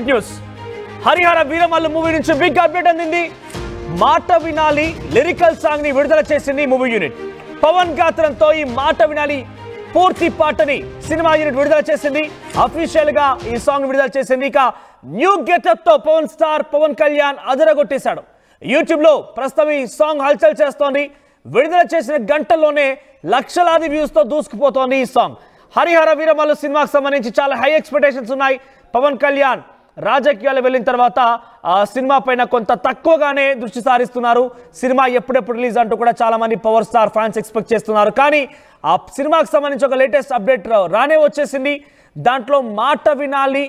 Good news. Harihara Veeramallu movie నుంచి big update అందింది. మాట వినాలి లిరికల్ సాంగ్ ని విడుదల చేసింది మూవీ యూనిట్. పవన్ గాత్రంతో ఈ మాట వినాలి పూర్తి పాటని సినిమా యూనిట్ విడుదల చేసింది. అఫీషియల్ గా ఈ సాంగ్ విడుదల చేసింది. ఇక న్యూ గెటప్ తో పవన్ స్టార్ పవన్ కళ్యాణ్ అదరగొట్టేశాడు. యూట్యూబ్ లో ప్రస్తుతం ఈ సాంగ్ హల్చల్ చేస్తోంది. విడుదల చేసిన గంటల్లోనే లక్షలాది వ్యూస్ తో దూసుకుపోతోంది ఈ సాంగ్. హరిహర వీరమల్లు సినిమాకి సంబంధించి చాలా హై ఎక్స్పెక్టేషన్స్ ఉన్నాయి. పవన్ కళ్యాణ్ రాజకీయాలు వెళ్ళిన తర్వాత ఆ సినిమా పైన కొంత తక్కువగానే దృష్టి సారిస్తున్నారు. సినిమా ఎప్పుడెప్పుడు రిలీజ్ అంటూ కూడా చాలా మంది పవర్ స్టార్ ఫ్యాన్స్ ఎక్స్పెక్ట్ చేస్తున్నారు. కానీ ఆ సినిమాకి సంబంధించి ఒక లేటెస్ట్ అప్డేట్ రానే వచ్చేసింది. దాంట్లో మాట వినాలి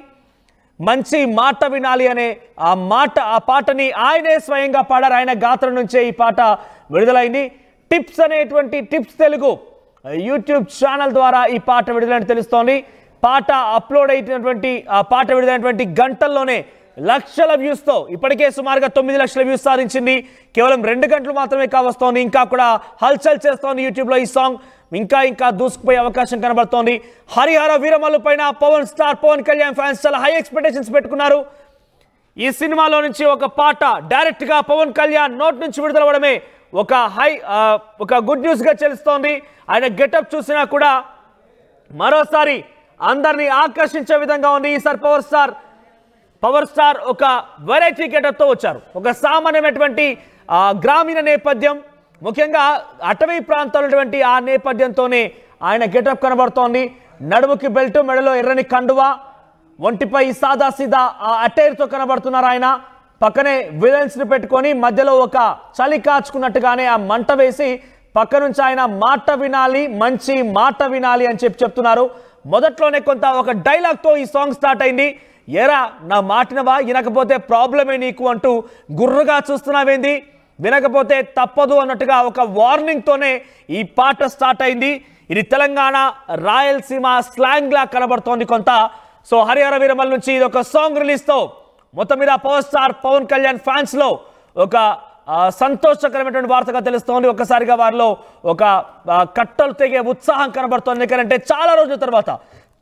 మంచి మాట వినాలి అనే ఆ పాటని ఆయనే స్వయంగా పాడారు. ఆయన గాత్రం నుంచే ఈ పాట విడుదలైంది. టిప్స్ అనేటువంటి టిప్స్ తెలుగు యూట్యూబ్ ఛానల్ ద్వారా ఈ పాట విడుదలని తెలుస్తోంది. పాట అప్లోడ్ అయినటువంటి ఆ పాట విడుదలైనటువంటి గంటల్లోనే లక్షల వ్యూస్తో ఇప్పటికే సుమారుగా 9 లక్షల వ్యూస్ సాధించింది. కేవలం 2 గంటలు మాత్రమే కావస్తోంది. ఇంకా కూడా హల్చల్ చేస్తోంది యూట్యూబ్లో ఈ సాంగ్. ఇంకా దూసుకుపోయే అవకాశం కనబడుతోంది. హరిహర వీరమల్లు పైన పవన్ స్టార్ పవన్ కళ్యాణ్ ఫ్యాన్స్ చాలా హై ఎక్స్పెక్టేషన్స్ పెట్టుకున్నారు. ఈ సినిమాలో నుంచి ఒక పాట డైరెక్ట్ గా పవన్ కళ్యాణ్ నోట్ నుంచి విడుదలవడమే ఒక గుడ్ న్యూస్ గా తెలుస్తోంది. ఆయన గెటప్ చూసినా కూడా మరోసారి అందరినీ ఆకర్షించే విధంగా ఉంది. ఈసారి పవర్ స్టార్ ఒక వెరైటీ గెటప్ తో వచ్చారు. ఒక సామాన్యమైనటువంటి గ్రామీణ నేపథ్యం, ముఖ్యంగా అటవీ ప్రాంతాలు ఉన్నటువంటి ఆ నేపథ్యంతోనే ఆయన గెటప్ కనబడుతోంది. నడుముకి బెల్ట్, మెడలో ఎర్రని కండువా, ఒంటిపై సాదా సీదా అటైర్తో కనబడుతున్నారు ఆయన. పక్కనే విలన్స్ ని పెట్టుకొని మధ్యలో ఒక చలి కాచుకున్నట్టుగానే ఆ మంట వేసి పక్క నుంచి ఆయన మాట వినాలి మంచి మాట వినాలి అని చెప్తున్నారు. మొదట్లోనే కొంత ఒక డైలాగ్తో ఈ సాంగ్ స్టార్ట్ అయింది. ఎరా నా మాటినవా, వినకపోతే ప్రాబ్లమే నీకు అంటూ గుర్రుగా చూస్తున్నావేంది, వినకపోతే తప్పదు అన్నట్టుగా ఒక వార్నింగ్ తోనే ఈ పాట స్టార్ట్ అయింది. ఇది తెలంగాణ రాయలసీమ స్లాంగ్ లా కనబడుతోంది కొంత. సో హరిహర వీరమల్లు నుంచి ఇది ఒక సాంగ్ రిలీజ్ తో మొత్తం మీద power star Pawan Kalyan fans లో ఒక సంతోషకరమైనటువంటి వార్తగా తెలుస్తోంది. ఒక్కసారిగా వారిలో ఒక కట్టలు తెగే ఉత్సాహం కనబడుతోంది. ఎందుకంటే చాలా రోజుల తర్వాత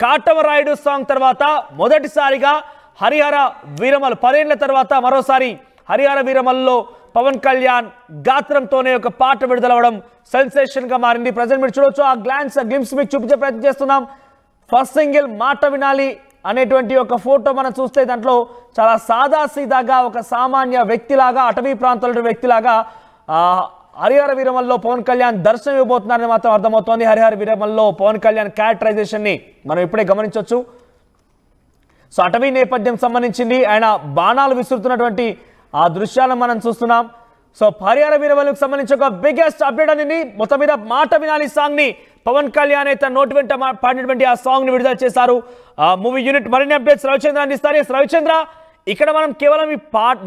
కాటమరాయుడు సాంగ్ తర్వాత మొదటిసారిగా హరిహర వీరమల్లు 10 ఏళ్ల తర్వాత మరోసారి హరిహర వీరమల్లులో పవన్ కళ్యాణ్ గాత్రంతోనే ఒక పాట విడుదలవడం సెన్సేషన్ గా మారింది. ప్రజెంట్ మీరు చూడొచ్చు ఆ గ్లిమ్స్ మీకు చూపించే ప్రయత్నం చేస్తున్నాం. ఫస్ట్ సింగిల్ మాట వినాలి అనేటువంటి ఒక ఫోటో మనం చూస్తే దాంట్లో చాలా సాదా సీదాగా ఒక సామాన్య వ్యక్తిలాగా అటవీ ప్రాంతాల వ్యక్తిలాగా హరిహర వీరమల్లులో పవన్ కళ్యాణ్ దర్శనం ఇవ్వబోతున్నారని మాత్రం అర్థమవుతోంది. హరిహర వీరమల్లులో పవన్ కళ్యాణ్ క్యారెక్టరైజేషన్ ని మనం ఇప్పుడే గమనించవచ్చు. సో అటవీ నేపథ్యం సంబంధించింది. ఆయన బాణాలు విసురుతున్నటువంటి ఆ దృశ్యాలను మనం చూస్తున్నాం. సో హరిహర వీరమల్లుకు సంబంధించి ఒక బిగ్గెస్ట్ అప్డేట్ అనేది మొత్తం మీద మాట వినాలి సాంగ్ ని పవన్ కళ్యాణ్ అయితే నోటి వెంట పాడినటువంటి ఆ సాంగ్ ని విడుదల చేశారు మూవీ యూనిట్. మరిన్ని అప్డేట్స్ రవిచంద్ర అందిస్తారు. రవిచంద్ర, ఇక్కడ మనం కేవలం ఈ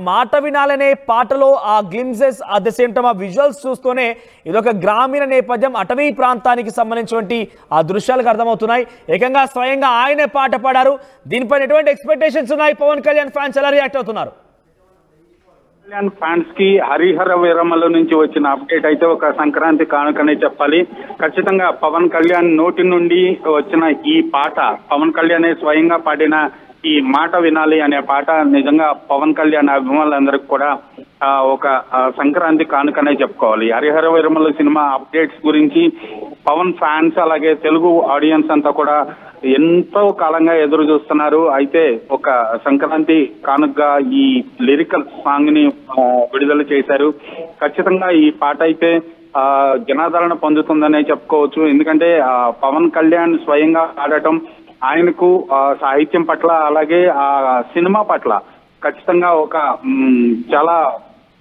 మాట వినాలనే పాటలో ఆ glimpses at the same time ఆ విజువల్స్ చూస్తూనే ఇదొక గ్రామీణ నేపథ్యం అటవీ ప్రాంతానికి సంబంధించినటువంటి ఆ దృశ్యాలకు అర్థమవుతున్నాయి. ఏకంగా స్వయంగా ఆయనే పాట పాడారు. దీనిపైన ఎటువంటి ఎక్స్పెక్టేషన్స్ ఉన్నాయి? పవన్ కళ్యాణ్ ఫ్యాన్స్ ఎలా రియాక్ట్ అవుతున్నారు? కళ్యాణ్ ఫ్యాన్స్ కి హరిహర వీరమల్లు నుంచి వచ్చిన అప్డేట్ అయితే ఒక సంక్రాంతి కానుకనే చెప్పాలి. ఖచ్చితంగా పవన్ కళ్యాణ్ నోటి నుండి వచ్చిన ఈ పాట, పవన్ కళ్యాణ్ స్వయంగా పాడిన ఈ మాట వినాలి అనే పాట నిజంగా పవన్ కళ్యాణ్ అభిమానులందరికీ కూడా ఒక సంక్రాంతి కానుకనే చెప్పుకోవాలి. హరిహర వీరమల్లు సినిమా అప్డేట్స్ గురించి పవన్ ఫ్యాన్స్ అలాగే తెలుగు ఆడియన్స్ అంతా కూడా ఎంతో కాలంగా ఎదురు చూస్తున్నారు. అయితే ఒక సంక్రాంతి కానుకగా ఈ లిరికల్ సాంగ్ ని విడుదల చేశారు. ఖచ్చితంగా ఈ పాట అయితే జనాదరణ పొందుతుందనే చెప్పుకోవచ్చు. ఎందుకంటే పవన్ కళ్యాణ్ స్వయంగా పాడటం, ఆయనకు సాహిత్యం పట్ల అలాగే ఆ సినిమా పట్ల ఖచ్చితంగా ఒక చాలా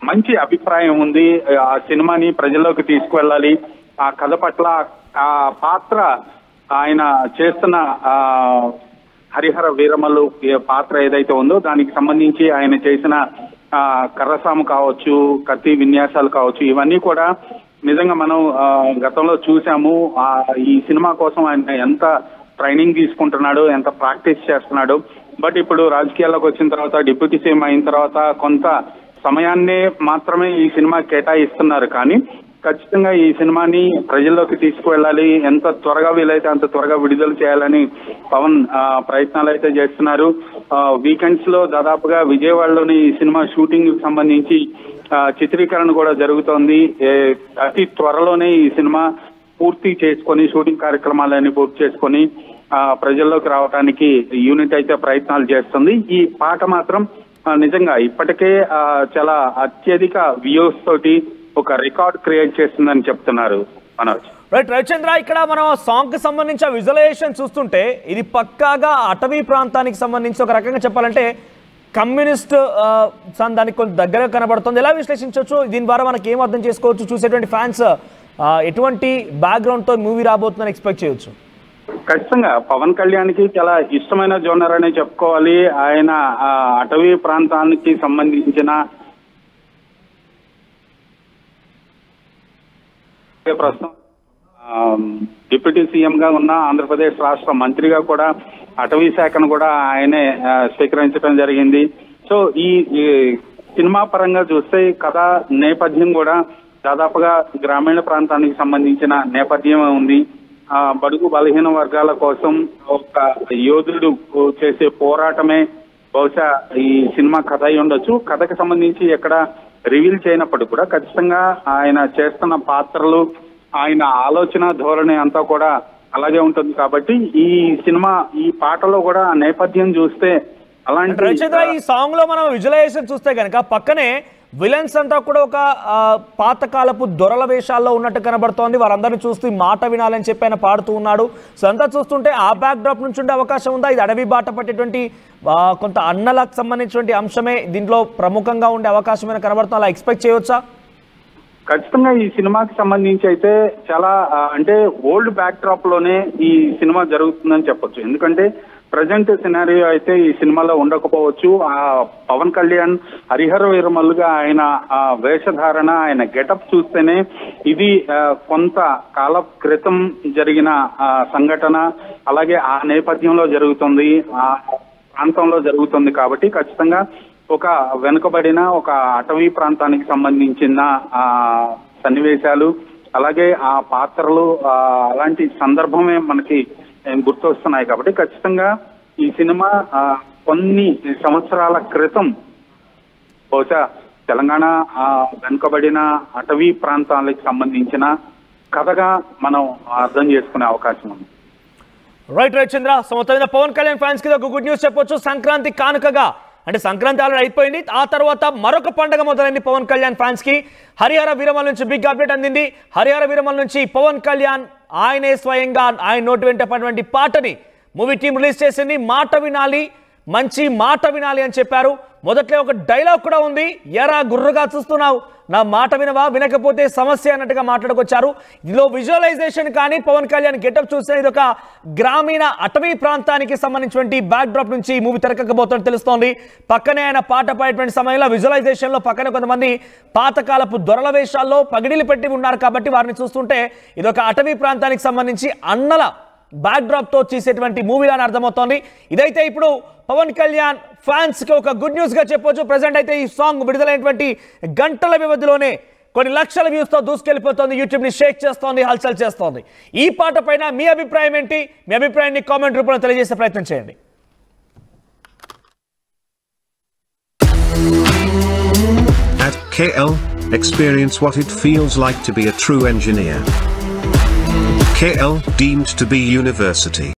మంచి అభిప్రాయం ఉంది. ఆ సినిమాని ప్రజల్లోకి తీసుకువెళ్ళాలి, ఆ కథ పట్ల ఆ పాత్ర ఆయన చేస్తున్న హరిహర వీరమల్లు పాత్ర ఏదైతే ఉందో దానికి సంబంధించి ఆయన చేసిన కర్రసాము కావచ్చు, కత్తి విన్యాసాలు కావచ్చు, ఇవన్నీ కూడా నిజంగా మనం గతంలో చూసాము. ఈ సినిమా కోసం ఆయన ఎంత ట్రైనింగ్ తీసుకుంటున్నాడు, ఎంత ప్రాక్టీస్ చేస్తున్నాడు. బట్ ఇప్పుడు రాజకీయాల్లోకి వచ్చిన తర్వాత, డిప్యూటీ సీఎం అయిన తర్వాత కొంత సమయాన్నే మాత్రమే ఈ సినిమా కేటాయిస్తున్నారు. కానీ ఖచ్చితంగా ఈ సినిమాని ప్రజల్లోకి తీసుకువెళ్ళాలి, ఎంత త్వరగా వీలైతే అంత త్వరగా విడుదల చేయాలని పవన్ ప్రయత్నాలు అయితే చేస్తున్నారు. వీకెండ్స్ లో దాదాపుగా విజయవాడలోని ఈ సినిమా షూటింగ్ కి సంబంధించి చిత్రీకరణ కూడా జరుగుతోంది. అతి త్వరలోనే ఈ సినిమా పూర్తి చేసుకొని షూటింగ్ కార్యక్రమాలన్నీ పూర్తి చేసుకొని ప్రజల్లోకి రావడానికి యూనిట్ అయితే ప్రయత్నాలు చేస్తుంది. ఈ పాట మాత్రం నిజంగా ఇప్పటికే చాలా అత్యధిక వ్యూస్ తోటి ఒక రికార్డ్ క్రియేట్ చేస్తుందని చెప్తున్నారు మనోజ్. రైట్ రవిచంద్ర, ఇక్కడ మనం సాంగ్ కి సంబంధించిన విజువలైజేషన్ చూస్తుంటే ఇది పక్కాగా అటవీ ప్రాంతానికి సంబంధించి ఒక రకంగా చెప్పాలంటే కమ్యూనిస్ట్ దానికి కొంచెం దగ్గర కనబడుతుంది. ఎలా విశ్లేషించవచ్చు దీని ద్వారా మనకి ఏం అర్థం చేసుకోవచ్చు? చూసేటువంటి ఫ్యాన్స్ ఎటువంటి బ్యాక్గ్రౌండ్ తో మూవీ రాబోతుందని ఎక్స్పెక్ట్ చేయొచ్చు? ఖచ్చితంగా పవన్ కళ్యాణ్కి చాలా ఇష్టమైన జోనర్ అనే చెప్పుకోవాలి. ఆయన అటవీ ప్రాంతానికి సంబంధించిన ప్రస్తుతం డిప్యూటీ సీఎం గా ఉన్న ఆంధ్రప్రదేశ్ రాష్ట్ర మంత్రిగా కూడా అటవీ శాఖను కూడా ఆయనే స్వీకరించడం జరిగింది. సో ఈ సినిమా పరంగా చూస్తే కథ నేపథ్యం కూడా దాదాపుగా గ్రామీణ ప్రాంతానికి సంబంధించిన నేపథ్యం ఉంది. బడుగు బలహీన వర్గాల కోసం ఒక యోధుడు చేసే పోరాటమే బహుశా ఈ సినిమా కథ అయి ఉండొచ్చు. కథకు సంబంధించి ఎక్కడ రివీల్ చేయనప్పటికీ కూడా ఖచ్చితంగా ఆయన చేస్తున్న పాత్రలు, ఆయన ఆలోచన ధోరణి అంతా కూడా అలాగే ఉంటుంది. కాబట్టి ఈ సినిమా ఈ పాటలో కూడా ఆ నేపథ్యం చూస్తే అలాంటి ఈ సాంగ్ లో మనం విజువలైజేషన్ చూస్తే కనుక పక్కనే విలన్స్ అంతా కూడా ఒక పాతకాలపు దొరల వేషాల్లో ఉన్నట్టు కనబడుతోంది. వారందరినీ చూస్తూ మాట వినాలని చెప్పి ఆయన పాడుతూ ఉన్నాడు. సో అంతా చూస్తుంటే ఆ బ్యాక్ డ్రాప్ నుంచి ఉండే అవకాశం ఉందా? ఇది అడవి బాట పట్టేటువంటి కొంత అన్నలకు సంబంధించినటువంటి అంశమే దీంట్లో ప్రముఖంగా ఉండే అవకాశమైన కనబడుతుంది. అలా ఎక్స్పెక్ట్ చేయవచ్చా? ఖచ్చితంగా ఈ సినిమాకి సంబంధించి అయితే చాలా అంటే ఓల్డ్ బ్యాక్ డ్రాప్ లోనే ఈ సినిమా జరుగుతుందని చెప్పొచ్చు. ఎందుకంటే ప్రజెంట్ సినారియో అయితే ఈ సినిమాలో ఉండకపోవచ్చు. పవన్ కళ్యాణ్ హరిహర వీరమల్లుగా ఆయన వేషధారణ, ఆయన గెటప్ చూస్తేనే ఇది కొంత కాల క్రితం జరిగిన సంఘటన, అలాగే ఆ నేపథ్యంలో జరుగుతుంది, ఆ ప్రాంతంలో జరుగుతుంది. కాబట్టి ఖచ్చితంగా ఒక వెనుకబడిన ఒక అటవీ ప్రాంతానికి సంబంధించిన సన్నివేశాలు, అలాగే ఆ పాత్రలు, అలాంటి సందర్భమే మనకి గుర్తొస్తున్నాయి. కాబట్టి ఖచ్చితంగా ఈ సినిమా కొన్ని సంవత్సరాల క్రితం బహుశా తెలంగాణ వెనుకబడిన అటవీ ప్రాంతాలకు సంబంధించిన కథగా మనం అర్థం చేసుకునే అవకాశం ఉంది. రైట్ రవిచంద్ర, సో మొత్తం పవన్ కళ్యాణ్ ఫ్యాన్స్ కి ఒక గుడ్ న్యూస్ చెప్పొచ్చు. సంక్రాంతి కానుకగా, అంటే సంక్రాంతి ఆల్రెడీ అయిపోయింది, ఆ తర్వాత మరొక పండుగ మొదలైంది పవన్ కళ్యాణ్ ఫ్యాన్స్ కి. హరిహర వీరమల్ నుంచి బిగ్ అప్డేట్ అందింది. హరిహర వీరమల్ నుంచి పవన్ కళ్యాణ్ ఆయనే స్వయంగా ఆయన నోటి వెంట పడినటువంటి పాటని మూవీ టీం రిలీజ్ చేసింది. మాట వినాలి, మంచి మాట వినాలి అని చెప్పారు. మొదట్లో ఒక డైలాగ్ కూడా ఉంది, ఎరా గుర్రుగా చూస్తున్నావు, నా మాట వినవా, వినకపోతే సమస్య అన్నట్టుగా మాట్లాడుకొచ్చారు. ఇందులో విజువలైజేషన్ కానీ పవన్ కళ్యాణ్ గెటప్ చూస్తే ఇది ఒక గ్రామీణ అటవీ ప్రాంతానికి సంబంధించినటువంటి బ్యాక్ డ్రాప్ నుంచి మూవీ తెరకెక్కబోతున్నట్టు తెలుస్తోంది. పక్కనే ఆయన పాట పాడేటువంటి సమయంలో విజువలైజేషన్ లో పక్కనే కొంతమంది పాతకాలపు దొరల వేషాల్లో పగిడిలు పెట్టి ఉన్నారు. కాబట్టి వారిని చూస్తుంటే ఇది ఒక అటవీ ప్రాంతానికి సంబంధించి అన్నల బ్యాక్ డ్రాప్ తో చేసేటువంటి మూవీలా అర్థమవుతోంది. ఇదైతే ఇప్పుడు పవన్ కళ్యాణ్ ఫ్యాన్స్ కి ఒక గుడ్ న్యూస్ గా చెప్పొచ్చు. ప్రెసెంట్ అయితే ఈ సాంగ్ విడుదలైనటువంటి గంటల వ్యవధిలోనే కొన్ని లక్షల వ్యూస్ తో దూసుకెళ్లిపోతోంది, యూట్యూబ్ ని షేక్ చేస్తోంది, హల్చల్ చేస్తోంది. ఈ పాట పైన మీ అభిప్రాయం ఏంటి? మీ అభిప్రాయాన్ని కామెంట్ రూపంలో తెలియజేసే ప్రయత్నం చేయండి. At KL, experience what it feels like to be a true engineer. KL, deemed to be university.